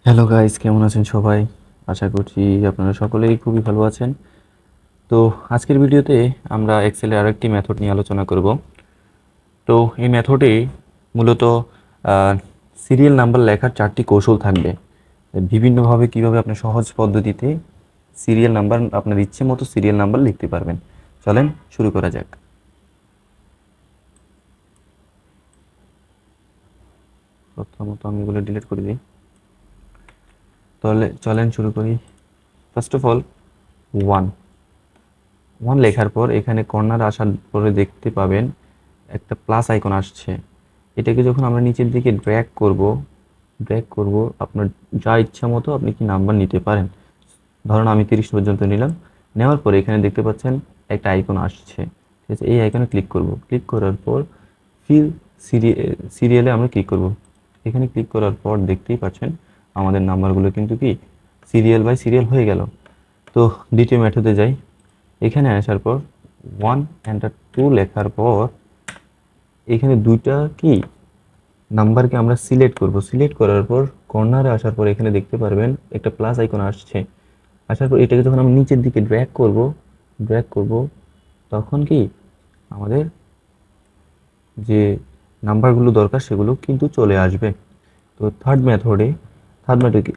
Hello guys, কেমন আছেন সবাই? আশা করছি আপনারা সকলেই খুবই ভালো আছেন। তো আজকের ভিডিওতে আমরা এক্সেলের আরেকটি মেথড নিয়ে আলোচনা করব। তো এই মেথডে মূলত সিরিয়াল নাম্বার লেখার 4টি কৌশল থাকবে। বিভিন্নভাবে কিভাবে আপনি সহজ পদ্ধতিতে সিরিয়াল নাম্বার আপনার ইচ্ছে মতো সিরিয়াল নাম্বার লিখতে পারবেন। চলেন শুরু করা যাক। প্রথমত আমি এগুলো ডিলিট করে দিই। তাহলে চলেন শুরু করি। ফার্স্ট অফ অল 1 1 লেখার পর এখানে কর্নার আসার পরে দেখতে পাবেন একটা প্লাস আইকন আসছে। এটাকে যখন আমরা নিচের দিকে ড্র্যাগ করব আপনার যা ইচ্ছা মতো আপনি কি নাম্বার নিতে পারেন। ধরুন আমি 30 পর্যন্ত নিলাম। নেওয়ার পরে এখানে দেখতে পাচ্ছেন একটা আইকন আসছে। ঠিক আছে, এই আইকনে ক্লিক করব। ক্লিক করার পর ফিল সিরিয়ালে আমরা ক্লিক করব। এখানে ক্লিক করার পর দেখতেই পাচ্ছেন আমাদের নাম্বারগুলো কিন্তু কি সিরিয়াল বাই সিরিয়াল হয়ে গেল। তো দ্বিতীয় মেথডে যাই। এখানে আসার পর 1 এন্টার 2 লেখার পর এখানে দুইটা কি নাম্বারকে আমরা সিলেক্ট করব। সিলেক্ট করার পর কর্নারে আসার পর এখানে দেখতে পারবেন একটা প্লাস আইকন আসছে। আসার পর এটাকে যখন আমরা নিচের দিকে ড্র্যাগ করব তখন কি আমাদের যে নাম্বারগুলো দরকার সেগুলো কিন্তু চলে আসবে। তো থার্ড মেথডে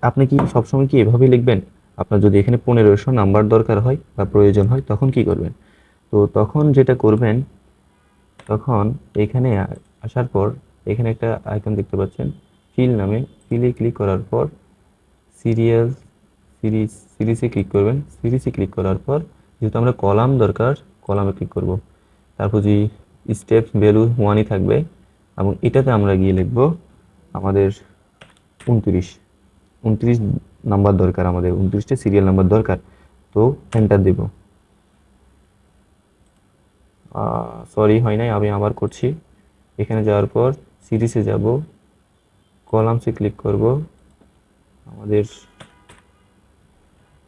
আপনি কি সবসময় কি এভাবেই লিখবেন? আপনার যদি এখানে 1500 নাম্বার দরকার হয় বা প্রয়োজন হয় তখন কি করবেন? তো তখন যেটা করবেন, তখন এখানে আসার পর এখানে একটা আইকন দেখতে পাচ্ছেন ফিল নামে। ফিলে ক্লিক করার পর সিরিয়াল সিরিজে ক্লিক করবেন। সিরিজে ক্লিক করার পর যেহেতু আমরা কলাম দরকার, কলামে ক্লিক করব। তারপর যে স্টেপ ভ্যালু 1ই থাকবে এবং এটাতে আমরা গিয়ে লিখব আমাদের 29 নাম্বার দরকার, আমাদের 29টা সিরিয়াল নাম্বার দরকার। তো এন্টার দেব। সরি হয় নাই, আমি আবার করছি। এখানে যাওয়ার পর সিরিজে যাব, কলামসে ক্লিক করব আমাদের,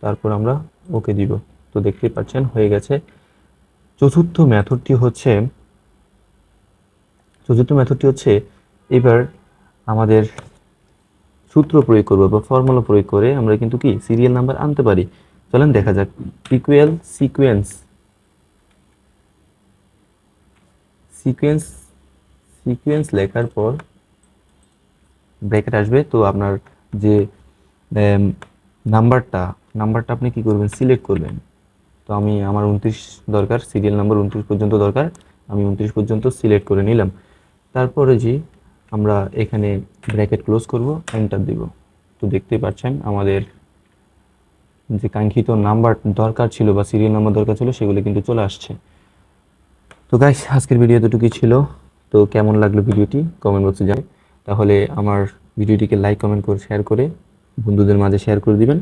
তারপর আমরা ওকে দিব। তো দেখতেই পাচ্ছেন হয়ে গেছে। চতুর্থ মেথডটি হচ্ছে এবার আমাদের সূত্র প্রয়োগ করব বা ফর্মুলা প্রয়োগ করে আমরা কিন্তু কি সিরিয়াল নাম্বার আনতে পারি। চলেন দেখা যাক। ইকুয়াল সিকোয়েন্স সিকোয়েন্স লেখার পর ব্র্যাকেট আসবে। তো আপনার যে নাম্বারটা আপনি কি করবেন, সিলেক্ট করবেন। তো আমি আমার 29 দরকার, সিরিয়াল নাম্বার 29 পর্যন্ত দরকার, আমি 29 পর্যন্ত সিলেক্ট করে নিলাম। তারপরে যে আমরা এখানে ব্র্যাকেট ক্লোজ করব, এন্টার দিব। তো দেখতেই পাচ্ছেন আমাদের যে কাঙ্ক্ষিত নাম্বার দরকার ছিল বা সিরিয়াল নাম্বার দরকার ছিল সেগুলো কিন্তু চলে আসছে। তো গাইস, আজকের ভিডিও এতটুকুই ছিল। তো কেমন লাগলো ভিডিওটি কমেন্ট বক্সে জানান। তাহলে আমার ভিডিওটিকে লাইক কমেন্ট করে শেয়ার করে বন্ধুদের মাঝে শেয়ার করে দিবেন।